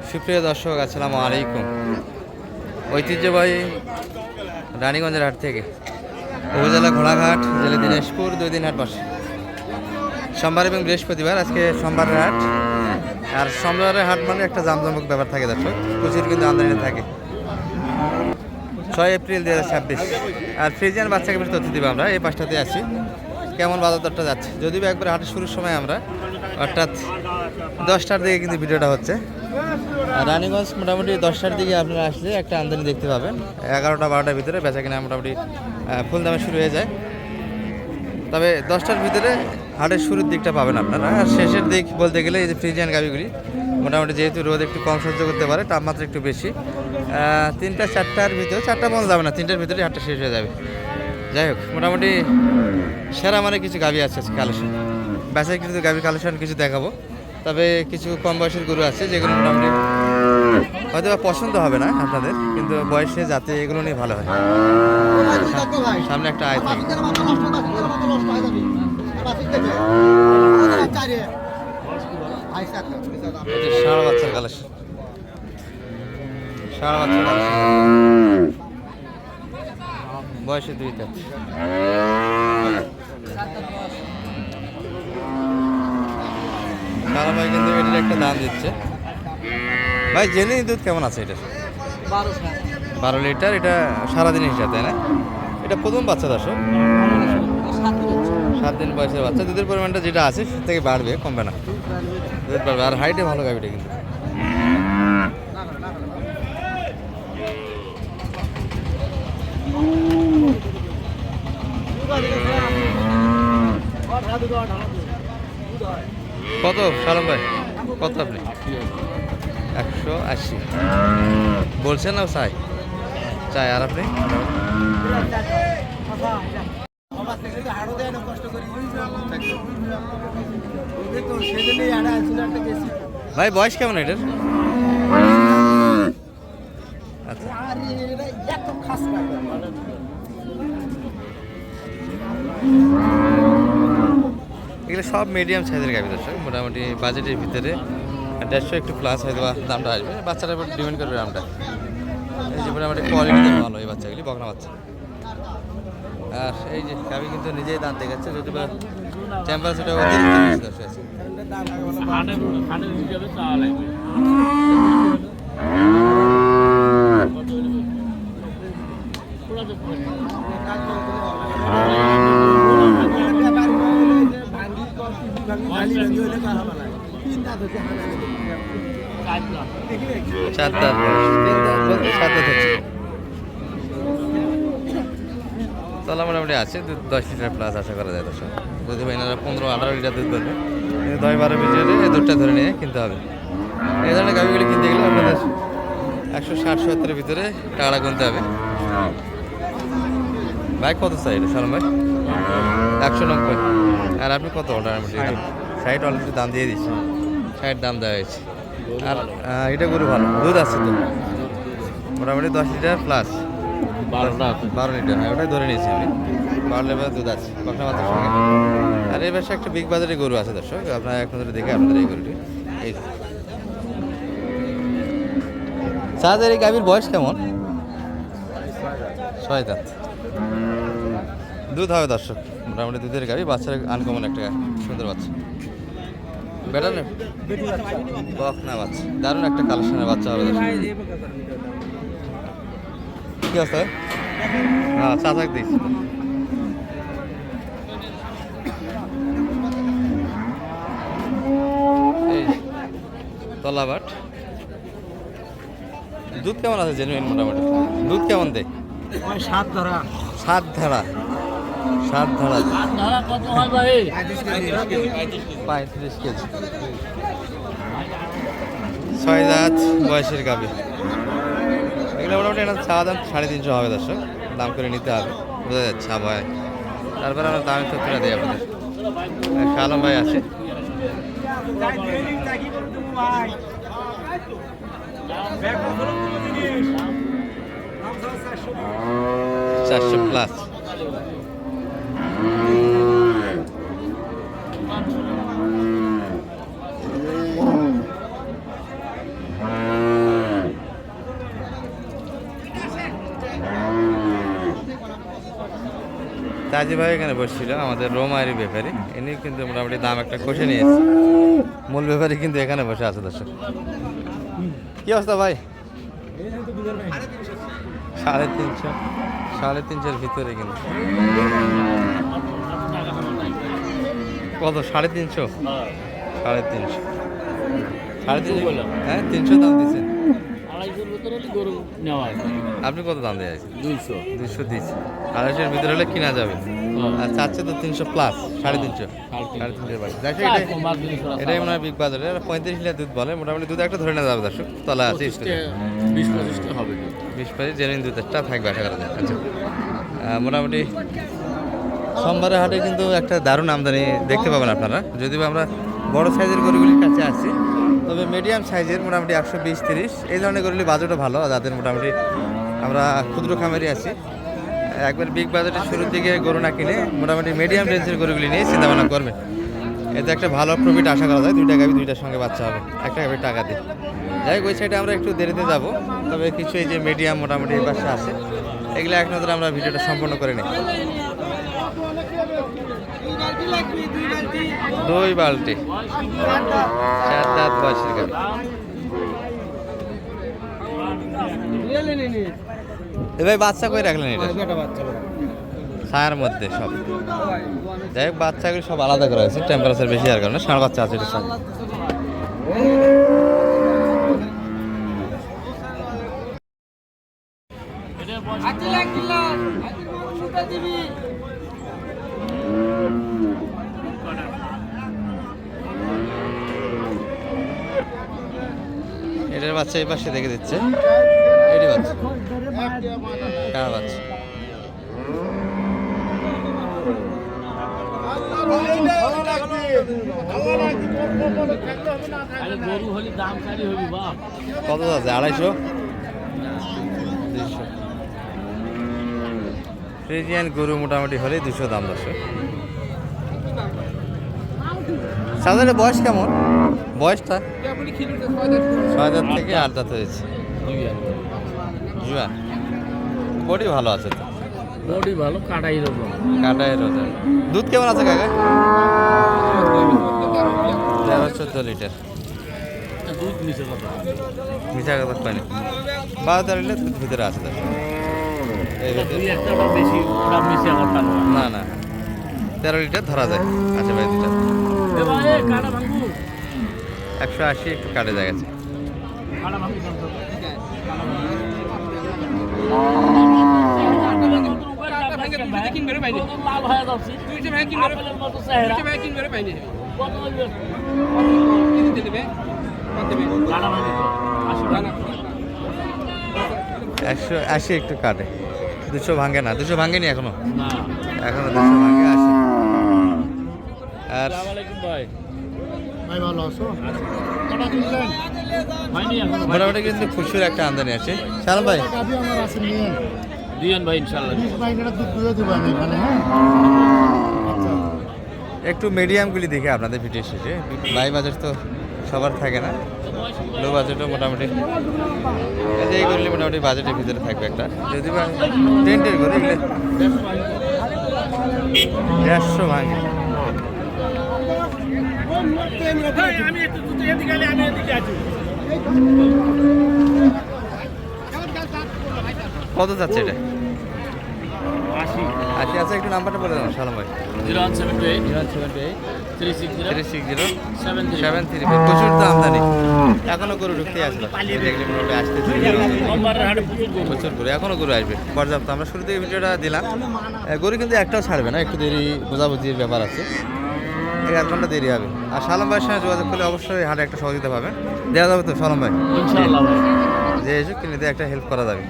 সুপ্রিয় দর্শক, আসসালামু আলাইকুম। ঐতিহ্যবাহী রানীগঞ্জের হাট থেকে উপজেলা ঘোড়াঘাট, জেলা দিনাজপুর, 2 দিন হাট বসে সোমবার এবং বৃহস্পতিবার। আজকে সোমবারের হাট, আর সোমবারের হাট মানে একটা জামজমক ব্যাপার থাকে দর্শক, প্রচুর কিন্তু আমদানি থাকে। 6 এপ্রিল 2026। আর ফ্রিজিয়ান বাচ্চাকে বেশ তথ্য দিব আমরা। এই পাশটাতে আছি, কেমন বাজার দরটা যাচ্ছে। যদিও একবার হাটের শুরুর সময় আমরা অর্থাৎ 10টার দিকে কিন্তু ভিডিওটা হচ্ছে। আর রানীগঞ্জ মোটামুটি 10টার দিকে আপনারা আসলে একটা আমদানি দেখতে পাবেন। 11টা 12টার ভিতরে বেচা কিনা মোটামুটি ফুল দামে শুরু হয়ে যায়। তবে 10টার ভিতরে হাটের শুরুর দিকটা পাবেন আপনারা। আর শেষের দিক বলতে গেলে এই যে ফ্রিজিয়ান গাভিগুলি মোটামুটি যেহেতু রোদ একটু কম সহ্য করতে পারে, তাপমাত্রা একটু বেশি, 3টা 4টার ভিতরে, 4টা বলা যাবে না, 3টার ভিতরে হাটটা শেষ হয়ে যাবে। যাই হোক, মোটামুটি সেরা মানে কিছু গাভি আছে কালেকশন, বেচায় কিছু গাভি কালেকশন কিছু দেখাবো। তবে কিছু কম বয়সের গরু আছে যেগুলো মোটামুটি হয়তো বা পছন্দ হবে না আপনাদের, কিন্তু বয়সে যাতে এগুলো নিয়ে ভালো হয়। সামনে একটা আয় থাকে। ষাঁড় বাচ্চার কালেকশন, ষাঁড় বাচ্চার কালেকশন, বয়সে 2 দাঁত। সারা ভাই কিন্তু এটার একটা দাম দিচ্ছে। ভাই জেনে দুধ কেমন আছে এটা? 12 লিটার। এটা সারাদিনের হিসাব, তাই না? এটা প্রথম বাচ্চা দর্শক, 7 দিন বয়সের বাচ্চা। দুধের পরিমাণটা যেটা আছে সে থেকে বাড়বে, কমবে না, দুধ বাড়বে। আর হাইটে ভালো গাভিটা কিন্তু। কত সালাম ভাই, কত আপনি? 180 বলছেন না? চাই চাই। আর আপনি? ভাই বয়স কেমন এটার? আচ্ছা, এগুলো সব মিডিয়াম সাইজের গাভি দর্শক, মোটামুটি বাজেটের ভিতরে 150 একটু প্লাস হয়তো দামটা আসবে। বাচ্চাটার উপর ডিপেন্ড করবে দামটা। এই যে মোটামুটি কোয়ালিটিতে ভালো এই বাচ্চাগুলি, বকনা বাচ্চা। আর এই যে গাভি কিন্তু নিজেই দাঁত দেখাচ্ছে, যদি বা টেম্পারেচারটা অতিরিক্ত বেশি দর্শক আছে। তাহলে মোটামুটি আছে 10 লিটার প্লাস আশা করা যায় দর্শক। যদি ভাই এনারা 15-18 লিটার দুধ ধরবে, 10-12 লিটারে এই দুধটা ধরে নিয়ে কিনতে হবে। এই ধরনের গাভিগুলি কিনতে গেলে আপনাদের 160-70-এর ভিতরে টাকাটা গুনতে হবে। ভাই কত চাই এটা সালাম ভাই? 190। আর আপনি কত অর্ডার? 60 অলরেডি দাম দিয়ে দিচ্ছি, 60 দাম দেওয়া হয়েছে। আর এটা গরু ভালো দুধ আছে তো, মোটামুটি 10 লিটার প্লাস, 12 লিটার। হ্যাঁ, ওটাই ধরে নিয়েছি আমি। 12 লিটার দুধ আছে বকনা বাচ্চার সঙ্গে। আর এই পাশে একটা বিগ বাজারের গরু আছে দর্শক, আপনারা এখন ধরে দেখে আপনাদের এই গরুটি। এই চাঁদের এই গাভীর বয়স কেমন? 6 দাঁত। দুধ হবে দর্শক, মোটামুটি দুধের গাভী। বাচ্চার আনকমন একটা সুন্দর বাচ্চা, বেটার বকনা বাচ্চা, দারুণ একটা কালেকশনের বাচ্চা হবে দর্শক। কি আছে? হ্যাঁ, চাচাক দিস। এই তলাবাট। দুধ কেমন আছে জেনুইন? মোটামুটি দুধ কেমন দেয়? 7 ধরা। 7 ধারা। 7 ধারা কত হয় ভাই? 35 কেজি। 6 দাঁত বয়সের গাভী। এগুলো মোটামুটি একটা চা দাম 350 হবে দর্শক, দাম করে নিতে হবে, বোঝা যাচ্ছে আবহাওয়ায়। তারপরে আমরা দামের তথ্যটা দিই আপনাদের। শালম ভাই আছে। 400 প্লাস। কাজী ভাই এখানে বসছিল, আমাদের রোমারি ব্যাপারী। ইনি কিন্তু মোটামুটি দাম একটা কষে নিয়েছে। মূল ব্যাপারী কিন্তু এখানে বসে আছে দর্শক। কি অবস্থা ভাই? 350, 350-এর ভিতরে কিন্তু। কত? 350? 350, 350। হ্যাঁ, 300 দাম দিচ্ছেন। আপনি কত দাম দেওয়া আছে? 200 দিচ্ছি। 250-এর ভিতরে হলে কিনা যাবে। আর চাচ্ছে তো 300 প্লাস, 350, 350 বাড়ি। দেখো এটাই মনে হয় বিগ বাজারে 35 লিটার দুধ বলে। মোটামুটি দুধ একটা ধরে নেওয়া যাবে দর্শক, তলা আছে 20-25 হবে। 20-25 জেনুইন দুধটা থাকবে আশা করা যায়। আচ্ছা, মোটামুটি সোমবারের হাটে কিন্তু একটা দারুণ আমদানি দেখতে পাবেন আপনারা। যদিও আমরা বড় সাইজের গরুগুলির কাছে আসছি, তবে মিডিয়াম সাইজের মোটামুটি 120-30 এই ধরনের গরুগুলি বাজেটও ভালো। যাদের মোটামুটি আমরা ক্ষুদ্র খামারি আছি, একবার বিগ বাজেটের শুরুর দিকে গরু না কিনে মোটামুটি মিডিয়াম রেঞ্জের গরুগুলি নিয়ে চিন্তাভাবনা করবে। এতে একটা ভালো প্রফিট আশা করা যায়। 2টা গাভী 2টার সঙ্গে বাচ্চা হবে, একটা গাভীর টাকা দিয়ে। যাই হোক, ওই সাইডে আমরা একটু দেরিতে যাব। তবে কিছু এই যে মিডিয়াম মোটামুটি এই পাশে আছে, এগুলো এক নজরে আমরা ভিডিওটা সম্পন্ন করে নিই। 2 বালতি 4 দাঁত বয়সের গাভী। এ ভাই বাচ্চা কই রাখলেন? এটা ছায়ার মধ্যে সব। যাই হোক, বাচ্চাগুলো সব আলাদা করা হয়েছে, টেম্পারেচার বেশি আর কারণে ষাঁড় বাচ্চা আছে এটার সঙ্গে। এটার বাচ্চা এই পাশে দেখে দিচ্ছে। এটি বাচ্চা, কার বাচ্চা? কত আছে? 250, 200। ফ্রিজিয়ান গরু মোটামুটি হলে 200 দাম দর্শক। সাধারণত বয়স কেমন? বয়সটা 6 দাঁত থেকে 8 দাঁত হয়েছে। জুয়ান, বডি ভালো আছে তো? বডি ভালো, কাটাই রোজা। দুধ কেমন আছে কাকা? 13-14 লিটার। দুধ মিশে কথা, মিঠা কথা পানি 12-13 লিটার দুধ ভিতরে আছে তো। এই একটা বেশি মিশে কথা না না, 13 লিটার ধরা যায়। আচ্ছা ভাই, দুটা 180 একটু কাটে যায় গেছে। একশো 80 একটু কাটে, 200 ভাঙে না। 200 ভাঙেনি এখনো? এখনো 200 ভাঙে 80। আর মোটামুটি কিন্তু খুশির একটা আমদানি আছে। সালাম ভাই, একটু মিডিয়ামগুলি দেখে আপনাদের ভিডিও শেষে। বাই বাজার তো সবার থাকে না, লো বাজেটও মোটামুটি এইগুলি মোটামুটি বাজেটের ভিতরে থাকবে একটা। যদি বা টেন্টের করে এগুলো 150 ভাঙে। কত যাচ্ছে এটা? 80। আচ্ছা, একটু নাম্বারটা বলে দেন সালাম ভাই। 0178-360-730। প্রচুর তো আমদানি, এখনো গরু ঢুকতে আসলো। আসতেছে প্রচুর গরু, এখনো গরু আসবে পর্যাপ্ত। আমরা শুরু থেকে ভিডিওটা দিলাম, গরু কিন্তু একটাও ছাড়বে না, একটু দেরি বোঝাবুঝির ব্যাপার আছে, 1 ঘন্টা দেরি হবে। আর সালাম ভাইয়ের সঙ্গে যোগাযোগ করলে অবশ্যই হাটে একটা সহযোগিতা পাবেন, দেওয়া যাবে তো সালাম ভাই? যে এসে কিনে দিয়ে একটা হেল্প করা যাবে।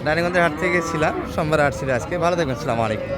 রানীগঞ্জের হাট থেকে ছিলাম, সোমবার হাট ছিল আজকে। ভালো থাকবেন, আসসালামু আলাইকুম।